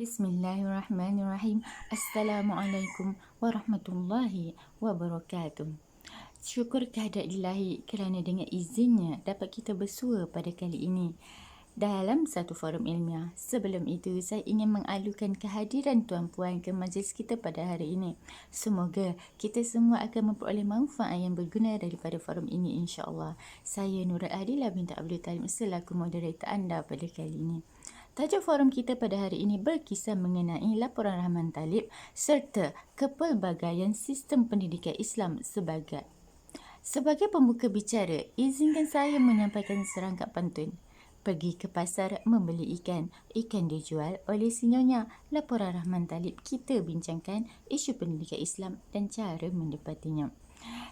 Bismillahirrahmanirrahim. Assalamualaikum warahmatullahi wabarakatuh. Syukur kehadirat ilahi kerana dengan izinnya dapat kita bersua pada kali ini dalam satu forum ilmiah. Sebelum itu, saya ingin mengalukan kehadiran tuan-puan ke majlis kita pada hari ini. Semoga kita semua akan memperoleh manfaat yang berguna daripada forum ini, insya-Allah. Saya Nurul Adilah binti Abdul Talim selaku moderator anda pada kali ini. Tajuk forum kita pada hari ini berkisah mengenai laporan Rahman Talib serta kepelbagaian sistem pendidikan Islam sebagai pembuka bicara, izinkan saya menyampaikan serangkap pantun. Pergi ke pasar membeli ikan, ikan dijual oleh si Nyonya. Laporan Rahman Talib, kita bincangkan isu pendidikan Islam dan cara mendapatinya.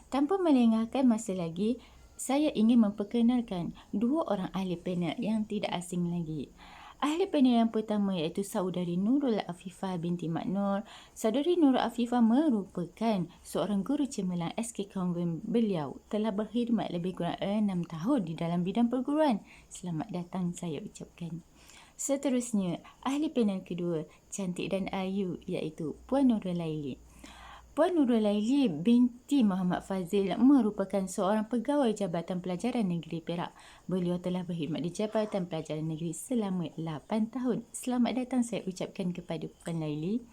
Tanpa melengahkan masa lagi, saya ingin memperkenalkan dua orang ahli panel yang tidak asing lagi. Ahli panel yang pertama iaitu saudari Nurul Afifah binti Maknur. Saudari Nurul Afifah merupakan seorang guru cemerlang SK Convent. Beliau telah berkhidmat lebih kurang 6 tahun di dalam bidang perguruan. Selamat datang saya ucapkan. Seterusnya, ahli panel kedua, cantik dan ayu iaitu Puan Nurul Laili. Puan Nurul Laili binti Muhammad Fazil merupakan seorang pegawai Jabatan Pelajaran Negeri Perak. Beliau telah berkhidmat di Jabatan Pelajaran Negeri selama 8 tahun. Selamat datang saya ucapkan kepada Puan Laili.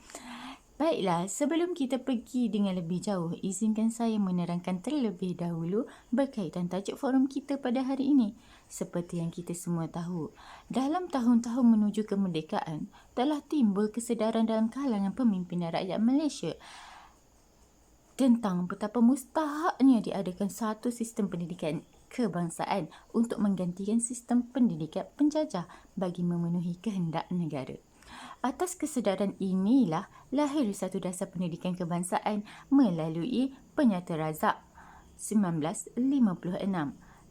Baiklah, sebelum kita pergi dengan lebih jauh, izinkan saya menerangkan terlebih dahulu berkaitan tajuk forum kita pada hari ini. Seperti yang kita semua tahu, dalam tahun-tahun menuju kemerdekaan, telah timbul kesedaran dalam kalangan pemimpin dan rakyat Malaysia tentang betapa mustahaknya diadakan satu sistem pendidikan kebangsaan untuk menggantikan sistem pendidikan penjajah bagi memenuhi kehendak negara. Atas kesedaran inilah lahir satu dasar pendidikan kebangsaan melalui Penyata Razak 1956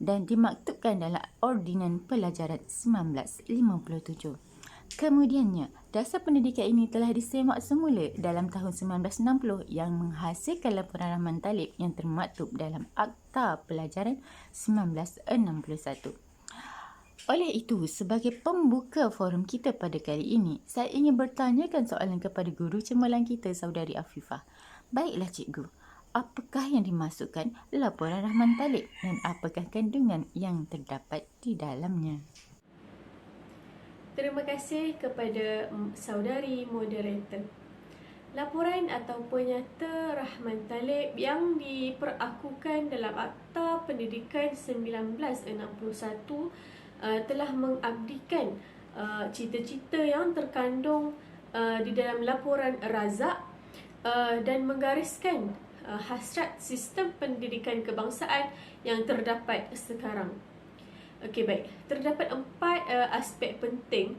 dan dimaktubkan dalam Ordinan Pelajaran 1957. Kemudiannya, dasar pendidikan ini telah disemak semula dalam tahun 1960 yang menghasilkan laporan Rahman Talib yang termaktub dalam Akta Pelajaran 1961. Oleh itu, sebagai pembuka forum kita pada kali ini, saya ingin bertanyakan soalan kepada guru cemerlang kita, saudari Afifah. Baiklah cikgu, apakah yang dimasukkan laporan Rahman Talib dan apakah kandungan yang terdapat di dalamnya? Terima kasih kepada saudari moderator. Laporan atau penyata Rahman Talib yang diperakukan dalam Akta Pendidikan 1961 telah mengabdikan cita-cita yang terkandung di dalam laporan Razak dan menggariskan hasrat sistem pendidikan kebangsaan yang terdapat sekarang. Okey, baik. Terdapat 4 aspek penting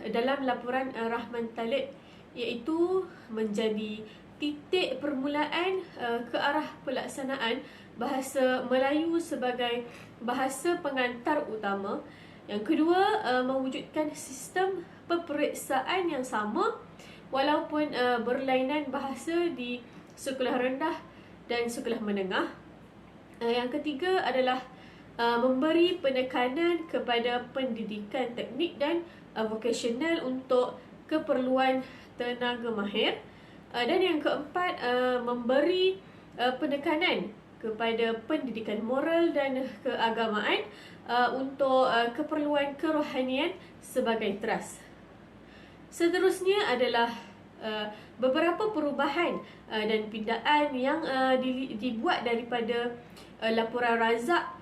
dalam laporan Rahman Talib, iaitu menjadi titik permulaan ke arah pelaksanaan bahasa Melayu sebagai bahasa pengantar utama. Yang kedua, mewujudkan sistem peperiksaan yang sama walaupun berlainan bahasa di sekolah rendah dan sekolah menengah. Yang ketiga adalah memberi penekanan kepada pendidikan teknik dan vokasional untuk keperluan tenaga mahir. Dan yang keempat, memberi penekanan kepada pendidikan moral dan keagamaan untuk keperluan kerohanian sebagai teras. Seterusnya adalah beberapa perubahan dan pindaan yang dibuat daripada laporan Razak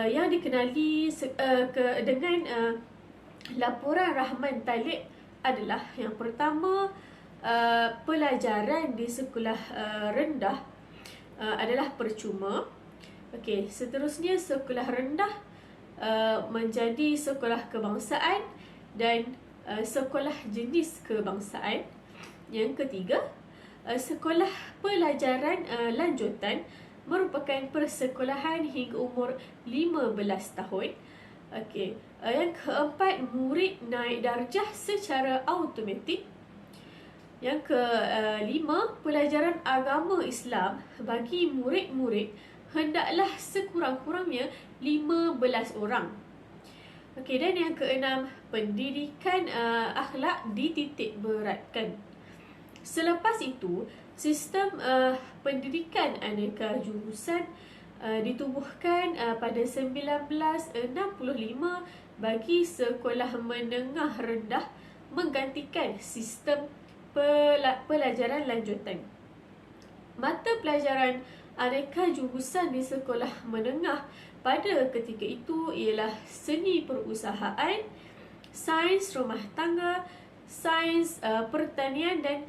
yang dikenali dengan laporan Rahman Talib adalah yang pertama, pelajaran di sekolah rendah adalah percuma. Okey, seterusnya sekolah rendah menjadi sekolah kebangsaan dan sekolah jenis kebangsaan. Yang ketiga, sekolah pelajaran lanjutan merupakan persekolahan hingga umur 15 tahun. Okey. Yang keempat, murid naik darjah secara automatik. Yang kelima, pelajaran agama Islam bagi murid-murid hendaklah sekurang-kurangnya 15 orang. Okey, dan yang keenam, pendidikan akhlak dititik beratkan. Selepas itu, sistem pendidikan aneka jurusan ditubuhkan pada 1965 bagi sekolah menengah rendah menggantikan sistem pelajaran lanjutan. Mata pelajaran aneka jurusan di sekolah menengah pada ketika itu ialah seni perusahaan, sains rumah tangga, sains pertanian dan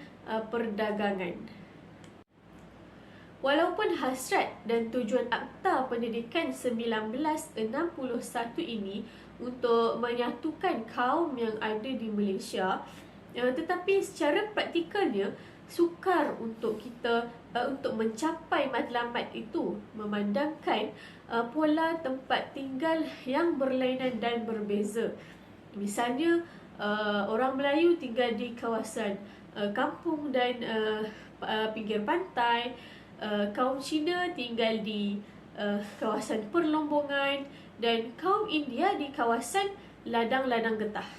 perdagangan. Walaupun hasrat dan tujuan Akta Pendidikan 1961 ini untuk menyatukan kaum yang ada di Malaysia, tetapi secara praktikalnya sukar untuk kita untuk mencapai matlamat itu, memandangkan pola tempat tinggal yang berlainan dan berbeza. Misalnya, orang Melayu tinggal di kawasan kampung dan pinggir pantai, kaum Cina tinggal di kawasan perlombongan, dan kaum India di kawasan ladang-ladang getah.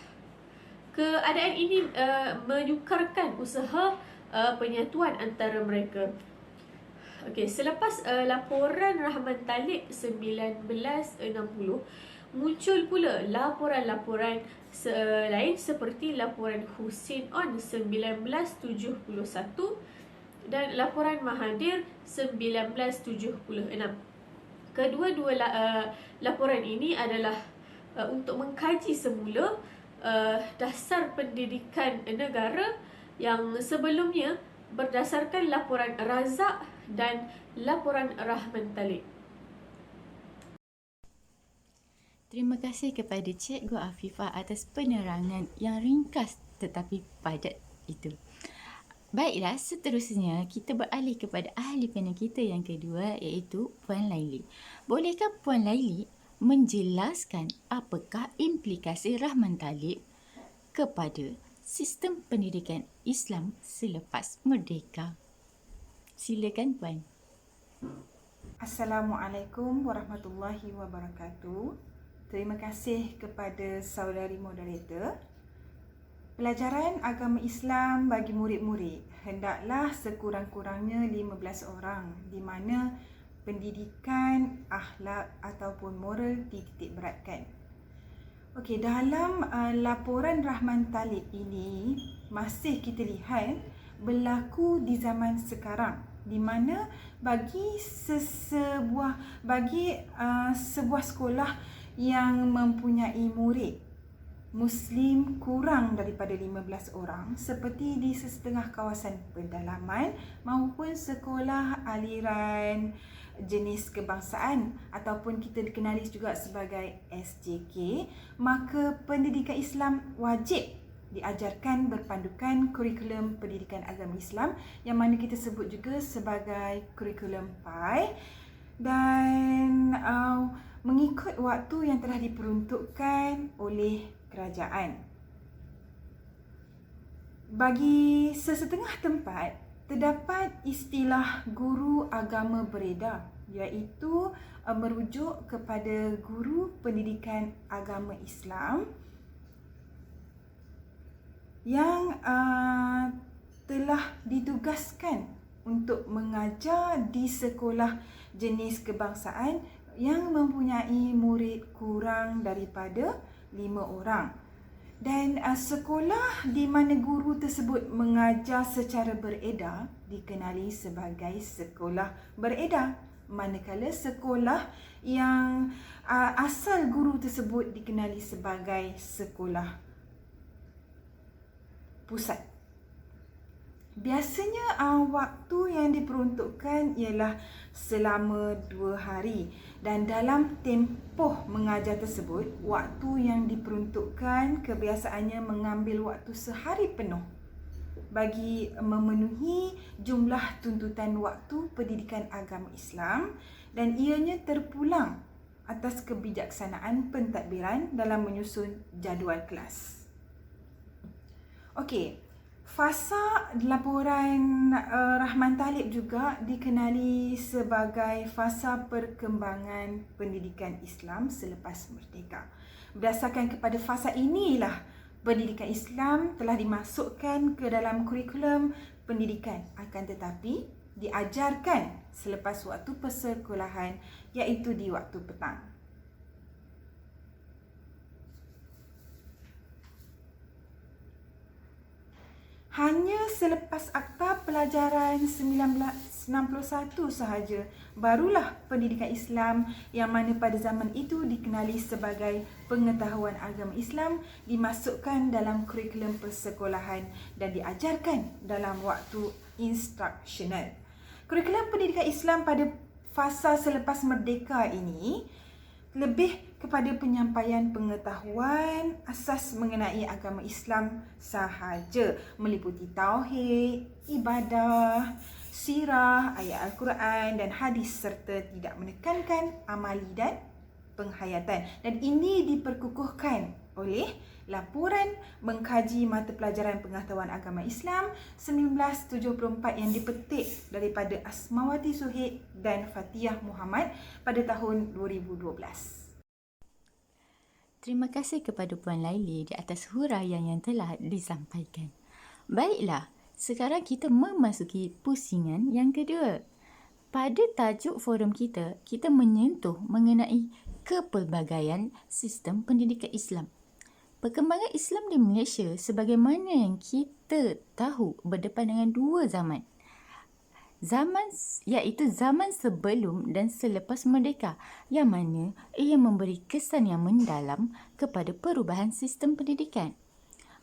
Keadaan ini menyukarkan usaha penyatuan antara mereka. Okey, selepas laporan Rahman Talib 1960, muncul pula laporan-laporan lain seperti laporan Husin On 1971 dan laporan Mahathir 1976. Kedua-dua laporan ini adalah untuk mengkaji semula dasar pendidikan negara yang sebelumnya berdasarkan laporan Razak dan laporan Rahman Talib. Terima kasih kepada Cikgu Afifah atas penerangan yang ringkas tetapi padat itu. Baiklah, seterusnya kita beralih kepada ahli panel kita yang kedua, iaitu Puan Laili. Bolehkah Puan Laili menjelaskan apakah implikasi Rahman Talib kepada sistem pendidikan Islam selepas merdeka? Silakan Puan. Assalamualaikum warahmatullahi wabarakatuh. Terima kasih kepada saudari moderator. Pelajaran agama Islam bagi murid-murid hendaklah sekurang-kurangnya 15 orang, di mana pendidikan, akhlak ataupun moral dititik beratkan. Okey, dalam laporan Rahman Talib ini masih kita lihat berlaku di zaman sekarang, di mana bagi sebuah sekolah yang mempunyai murid Muslim kurang daripada 15 orang, seperti di sesetengah kawasan pedalaman maupun sekolah aliran jenis kebangsaan ataupun kita dikenali juga sebagai SJK, maka pendidikan Islam wajib diajarkan berpandukan kurikulum pendidikan agama Islam yang mana kita sebut juga sebagai kurikulum PAI, dan mengikut waktu yang telah diperuntukkan oleh kerajaan. Bagi sesetengah tempat, terdapat istilah guru agama beredar, iaitu merujuk kepada guru pendidikan agama Islam yang telah ditugaskan untuk mengajar di sekolah jenis kebangsaan yang mempunyai murid kurang daripada 5 orang. Dan sekolah di mana guru tersebut mengajar secara beredar dikenali sebagai sekolah beredar, manakala sekolah yang asal guru tersebut dikenali sebagai sekolah pusat. Biasanya waktu yang diperuntukkan ialah selama 2 hari, dan dalam tempoh mengajar tersebut, waktu yang diperuntukkan kebiasaannya mengambil waktu sehari penuh bagi memenuhi jumlah tuntutan waktu pendidikan agama Islam, dan ianya terpulang atas kebijaksanaan pentadbiran dalam menyusun jadual kelas. Okey, Fasa laporan Rahman Talib juga dikenali sebagai fasa perkembangan pendidikan Islam selepas merdeka. Berdasarkan kepada fasa inilah pendidikan Islam telah dimasukkan ke dalam kurikulum pendidikan, akan tetapi diajarkan selepas waktu persekolahan, iaitu di waktu petang. Hanya selepas Akta Pelajaran 1961 sahaja barulah pendidikan Islam yang mana pada zaman itu dikenali sebagai pengetahuan agama Islam dimasukkan dalam kurikulum persekolahan dan diajarkan dalam waktu instruksional. Kurikulum pendidikan Islam pada fasa selepas merdeka ini lebih kepada penyampaian pengetahuan asas mengenai agama Islam sahaja, meliputi tauhid, ibadah, sirah, ayat Al-Quran dan hadis serta tidak menekankan amali dan penghayatan. Dan ini diperkukuhkan oleh laporan mengkaji mata pelajaran pengetahuan agama Islam 1974 yang dipetik daripada Asmawati Suhaib dan Fatiyah Muhammad pada tahun 2012. Terima kasih kepada Puan Laili di atas huraian yang telah disampaikan. Baiklah, sekarang kita memasuki pusingan yang kedua. Pada tajuk forum kita, kita menyentuh mengenai kepelbagaian sistem pendidikan Islam. Perkembangan Islam di Malaysia sebagaimana yang kita tahu berdepan dengan dua zaman. Iaitu zaman sebelum dan selepas merdeka, yang mana ia memberi kesan yang mendalam kepada perubahan sistem pendidikan.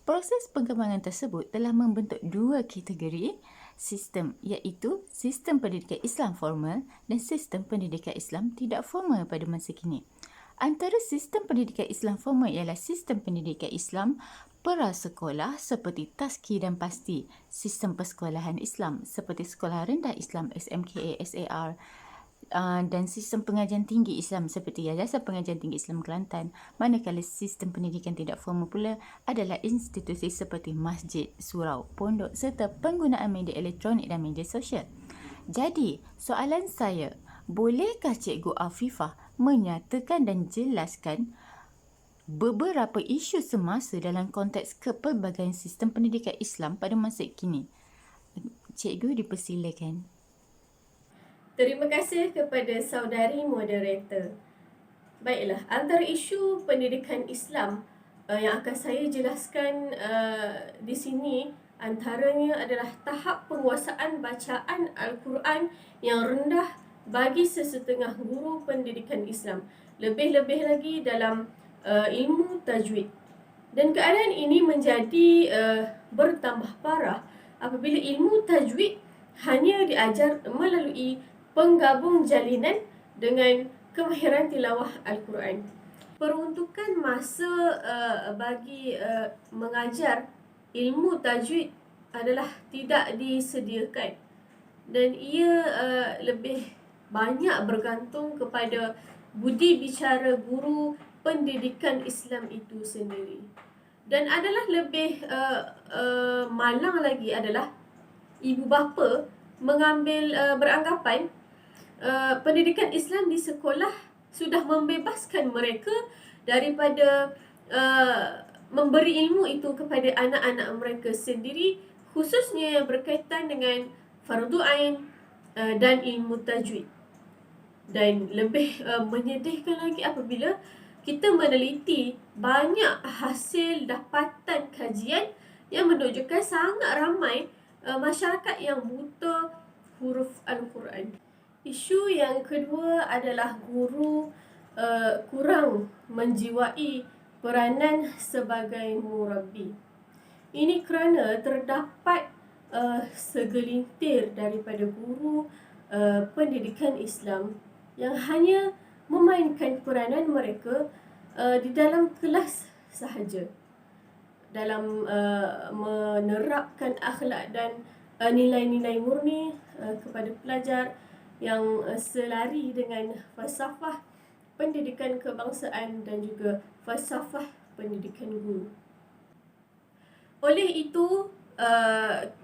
Proses perkembangan tersebut telah membentuk dua kategori sistem, iaitu sistem pendidikan Islam formal dan sistem pendidikan Islam tidak formal pada masa kini. Antara sistem pendidikan Islam formal ialah sistem pendidikan Islam prasekolah seperti Tazkiyah dan Pasti, sistem persekolahan Islam seperti Sekolah Rendah Islam SMKA, SAR, dan sistem pengajian tinggi Islam seperti Yayasan Pengajian Tinggi Islam Kelantan. Manakala sistem pendidikan tidak formal pula adalah institusi seperti masjid, surau, pondok serta penggunaan media elektronik dan media sosial. Jadi, soalan saya, bolehkah Cikgu Afifah menyatakan dan jelaskan beberapa isu semasa dalam konteks kepelbagaian sistem pendidikan Islam pada masa kini? Cikgu dipersilakan. Terima kasih kepada saudari moderator. Baiklah, antara isu pendidikan Islam yang akan saya jelaskan di sini antaranya adalah tahap penguasaan bacaan Al-Quran yang rendah bagi sesetengah guru pendidikan Islam. Lebih-lebih lagi dalam ilmu tajwid. Dan keadaan ini menjadi bertambah parah apabila ilmu tajwid hanya diajar melalui penggabung jalinan dengan kemahiran tilawah Al-Quran. Peruntukan masa bagi mengajar ilmu tajwid adalah tidak disediakan dan ia lebih banyak bergantung kepada budi bicara guru pendidikan Islam itu sendiri. Dan adalah lebih malang lagi adalah ibu bapa mengambil beranggapan pendidikan Islam di sekolah sudah membebaskan mereka daripada memberi ilmu itu kepada anak-anak mereka sendiri, khususnya yang berkaitan dengan fardu ain dan ilmu tajwid. Dan lebih menyedihkan lagi apabila kita meneliti banyak hasil dapatan kajian yang menunjukkan sangat ramai masyarakat yang buta huruf Al-Quran. Isu yang kedua adalah guru kurang menjiwai peranan sebagai murabbi. Ini kerana terdapat segelintir daripada guru pendidikan Islam yang hanya memainkan peranan mereka di dalam kelas sahaja, dalam menerapkan akhlak dan nilai-nilai murni kepada pelajar yang selari dengan falsafah pendidikan kebangsaan dan juga falsafah pendidikan guru. Oleh itu,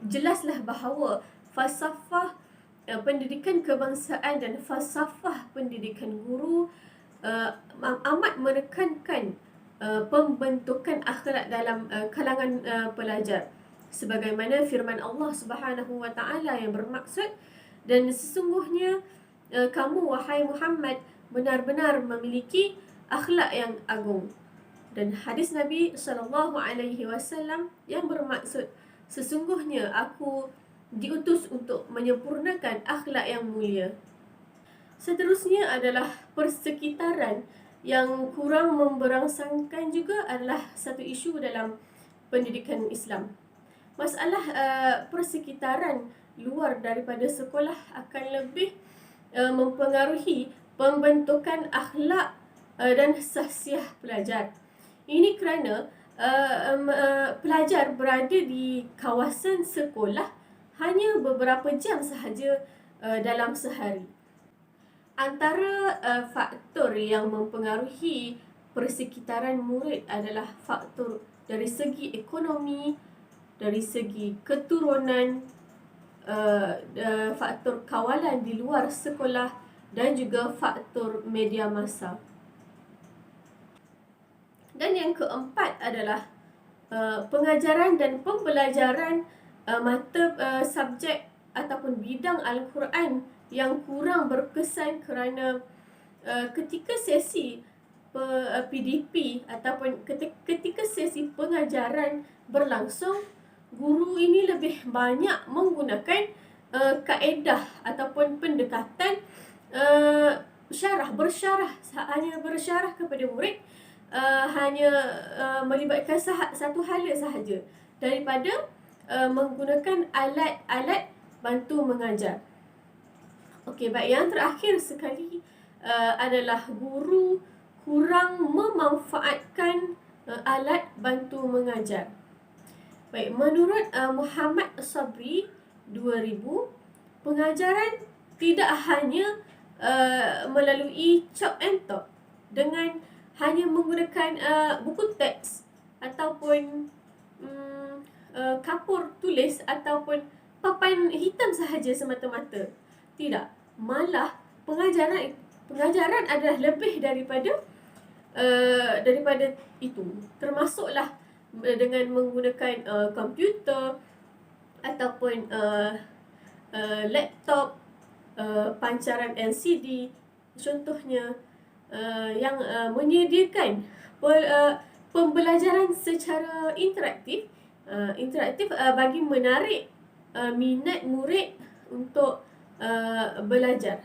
jelaslah bahawa falsafah pendidikan kebangsaan dan falsafah pendidikan guru amat menekankan pembentukan akhlak dalam kalangan pelajar, sebagaimana firman Allah Subhanahu wa taala yang bermaksud, dan sesungguhnya kamu wahai Muhammad benar-benar memiliki akhlak yang agung. Dan hadis Nabi SAW yang bermaksud, sesungguhnya aku diutus untuk menyempurnakan akhlak yang mulia. Seterusnya adalah persekitaran yang kurang memberangsangkan juga adalah satu isu dalam pendidikan Islam. Masalah persekitaran luar daripada sekolah akan lebih mempengaruhi pembentukan akhlak dan sahsiah pelajar. Ini kerana pelajar berada di kawasan sekolah hanya beberapa jam sahaja dalam sehari. Antara faktor yang mempengaruhi persekitaran murid adalah faktor dari segi ekonomi, dari segi keturunan, faktor kawalan di luar sekolah dan juga faktor media massa. Dan yang keempat adalah pengajaran dan pembelajaran mata subjek ataupun bidang Al-Quran yang kurang berkesan, kerana ketika sesi PDP ataupun ketika sesi pengajaran berlangsung, guru ini lebih banyak menggunakan kaedah ataupun pendekatan hanya bersyarah kepada murid, hanya melibatkan satu hala sahaja daripada menggunakan alat-alat bantu mengajar. Okey, baik, yang terakhir sekali adalah guru kurang memanfaatkan alat bantu mengajar. Baik, menurut Muhammad Sabri 2000, pengajaran tidak hanya melalui chalk and talk dengan hanya menggunakan buku teks ataupun kapur tulis ataupun papan hitam sahaja semata-mata. Tidak, malah pengajaran adalah lebih daripada itu. Termasuklah dengan menggunakan komputer ataupun laptop, pancaran LCD contohnya, yang menyediakan pembelajaran secara interaktif bagi menarik minat murid untuk belajar.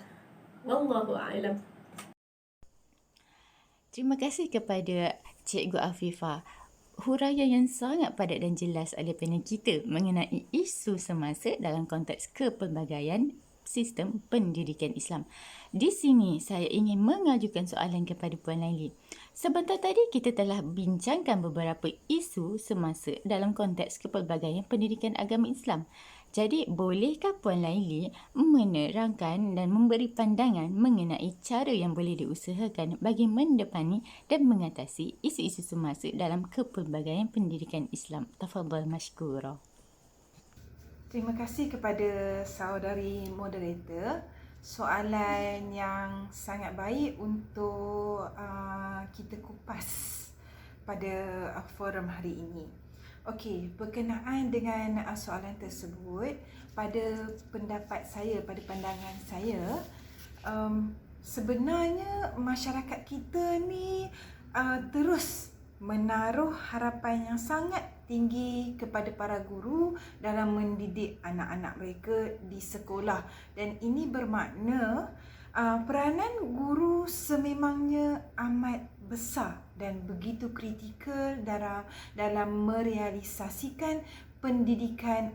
Wallahu a'lam. Terima kasih kepada Cikgu Afifah. Huraian yang sangat padat dan jelas oleh panel kita mengenai isu semasa dalam konteks kepelbagaian sistem pendidikan Islam. Di sini saya ingin mengajukan soalan kepada Puan Laili. Sebentar tadi kita telah bincangkan beberapa isu semasa dalam konteks kepelbagaian pendidikan agama Islam. Jadi, bolehkah Puan Laili menerangkan dan memberi pandangan mengenai cara yang boleh diusahakan bagi mendepani dan mengatasi isu-isu semasa dalam kepelbagaian pendidikan Islam? Tafadhal mashkura. Terima kasih kepada saudari moderator. Soalan yang sangat baik untuk kita kupas pada forum hari ini. Okey, berkenaan dengan soalan tersebut, pada pendapat saya, pada pandangan saya, sebenarnya masyarakat kita ni terus menaruh harapan yang sangat tinggi kepada para guru dalam mendidik anak-anak mereka di sekolah, dan ini bermakna peranan guru sememangnya amat besar dan begitu kritikal dalam merealisasikan pendidikan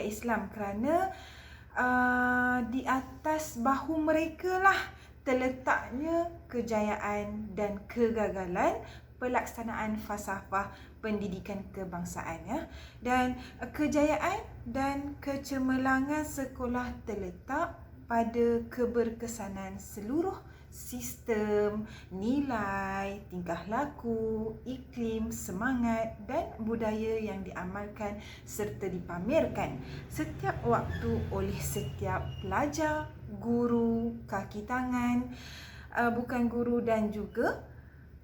Islam, kerana di atas bahu mereka lah terletaknya kejayaan dan kegagalan pelaksanaan falsafah pendidikan kebangsaan, ya. Dan kejayaan dan kecemerlangan sekolah terletak pada keberkesanan seluruh sistem, nilai, tingkah laku, iklim, semangat dan budaya yang diamalkan serta dipamerkan setiap waktu oleh setiap pelajar, guru, kaki tangan, bukan guru dan juga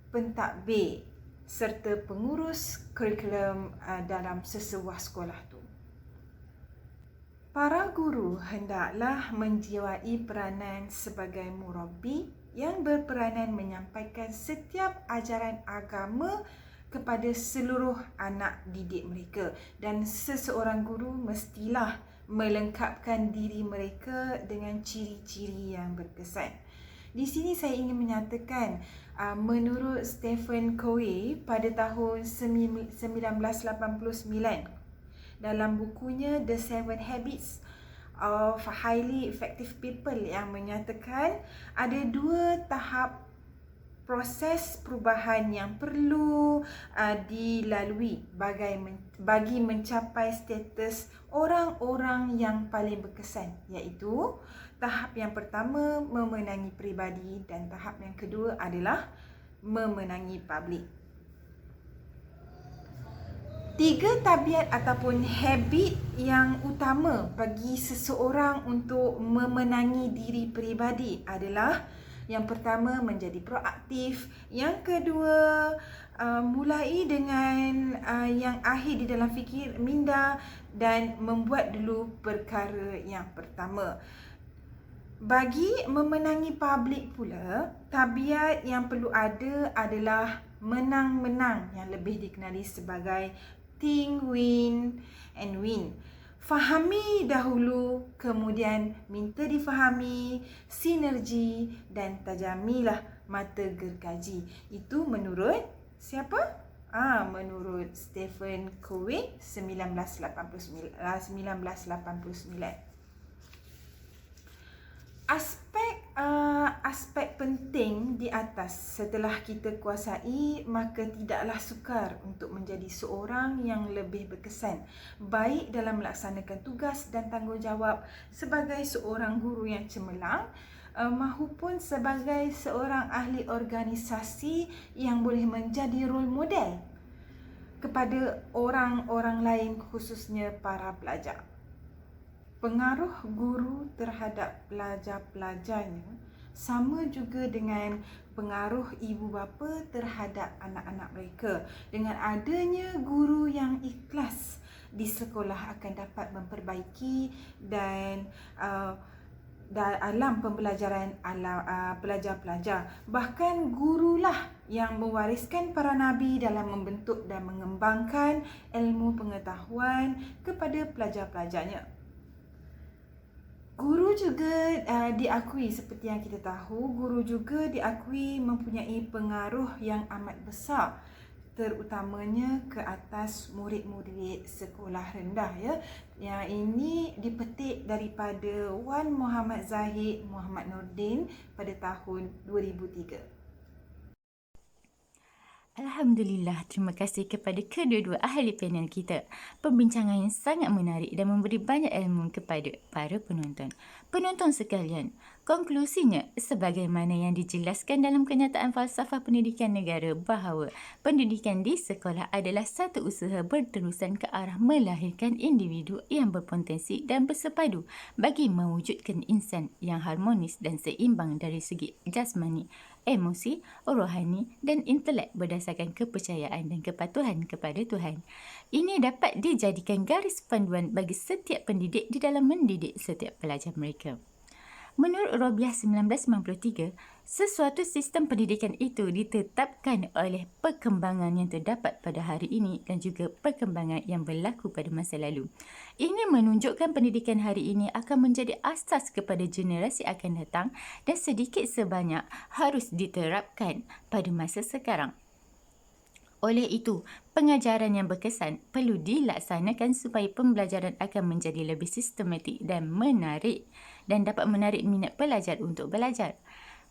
pentadbir serta pengurus kurikulum dalam sesebuah sekolah tu. Para guru hendaklah menjiwai peranan sebagai murabbi yang berperanan menyampaikan setiap ajaran agama kepada seluruh anak didik mereka, dan seseorang guru mestilah melengkapkan diri mereka dengan ciri-ciri yang berkesan. Di sini saya ingin menyatakan, menurut Stephen Covey pada tahun 1989 dalam bukunya The 7 Habits of Highly Effective People, yang menyatakan ada 2 tahap proses perubahan yang perlu dilalui bagi mencapai status orang-orang yang paling berkesan, iaitu tahap yang pertama memenangi peribadi dan tahap yang kedua adalah memenangi publik. 3 tabiat ataupun habit yang utama bagi seseorang untuk memenangi diri peribadi adalah, yang pertama menjadi proaktif, yang kedua mulai dengan yang akhir di dalam fikir minda dan membuat dulu perkara yang pertama. Bagi memenangi publik pula, tabiat yang perlu ada adalah menang-menang, yang lebih dikenali sebagai think, win and win. Fahami dahulu, kemudian minta difahami, sinergi dan tajamilah mata gergaji. Itu menurut siapa? Menurut Stephen Covey 1989. Aspek penting di atas setelah kita kuasai, maka tidaklah sukar untuk menjadi seorang yang lebih berkesan, baik dalam melaksanakan tugas dan tanggungjawab sebagai seorang guru yang cemerlang, maupun sebagai seorang ahli organisasi yang boleh menjadi role model kepada orang-orang lain, khususnya para pelajar. Pengaruh guru terhadap pelajar-pelajarnya sama juga dengan pengaruh ibu bapa terhadap anak-anak mereka. Dengan adanya guru yang ikhlas di sekolah akan dapat memperbaiki dan alam pembelajaran pelajar-pelajar. Bahkan gurulah yang mewariskan para nabi dalam membentuk dan mengembangkan ilmu pengetahuan kepada pelajar-pelajarnya. Guru juga diakui, seperti yang kita tahu, guru juga diakui mempunyai pengaruh yang amat besar, terutamanya ke atas murid-murid sekolah rendah, ya. Yang ini dipetik daripada Wan Muhammad Zahid Muhammad Nordin pada tahun 2003. Alhamdulillah, terima kasih kepada kedua-dua ahli panel kita. Perbincangan yang sangat menarik dan memberi banyak ilmu kepada para penonton. Penonton sekalian, konklusinya, sebagaimana yang dijelaskan dalam kenyataan falsafah pendidikan negara bahawa pendidikan di sekolah adalah satu usaha berterusan ke arah melahirkan individu yang berpotensi dan bersepadu bagi mewujudkan insan yang harmonis dan seimbang dari segi jasmani, emosi, rohani dan intelek berdasarkan kepercayaan dan kepatuhan kepada Tuhan. Ini dapat dijadikan garis panduan bagi setiap pendidik di dalam mendidik setiap pelajar mereka. Menurut Robiah 1993, sesuatu sistem pendidikan itu ditetapkan oleh perkembangan yang terdapat pada hari ini dan juga perkembangan yang berlaku pada masa lalu. Ini menunjukkan pendidikan hari ini akan menjadi asas kepada generasi akan datang dan sedikit sebanyak harus diterapkan pada masa sekarang. Oleh itu, pengajaran yang berkesan perlu dilaksanakan supaya pembelajaran akan menjadi lebih sistematik dan menarik dan dapat menarik minat pelajar untuk belajar.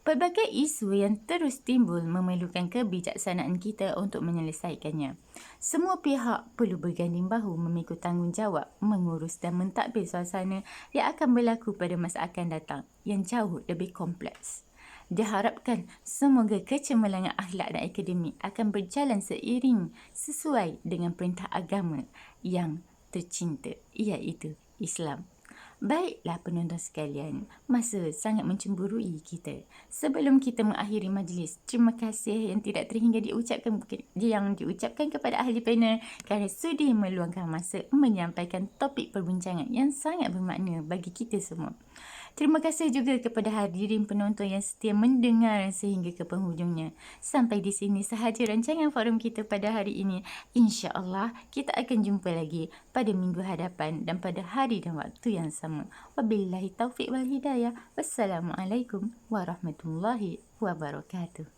Pelbagai isu yang terus timbul memerlukan kebijaksanaan kita untuk menyelesaikannya. Semua pihak perlu berganding bahu memikul tanggungjawab mengurus dan mentadbir suasana yang akan berlaku pada masa akan datang yang jauh lebih kompleks. Diharapkan semoga kecemerlangan akhlak dan akademik akan berjalan seiring sesuai dengan perintah agama yang tercinta, iaitu Islam. Baiklah penonton sekalian, masa sangat mencemburui kita. Sebelum kita mengakhiri majlis, terima kasih yang tidak terhingga diucapkan kepada ahli panel kerana sudi meluangkan masa menyampaikan topik perbincangan yang sangat bermakna bagi kita semua. Terima kasih juga kepada hadirin penonton yang setia mendengar sehingga ke penghujungnya. Sampai di sini sahaja rancangan forum kita pada hari ini. InsyaAllah kita akan jumpa lagi pada minggu hadapan dan pada hari dan waktu yang sama. Wabillahi taufiq wal hidayah. Wassalamualaikum warahmatullahi wabarakatuh.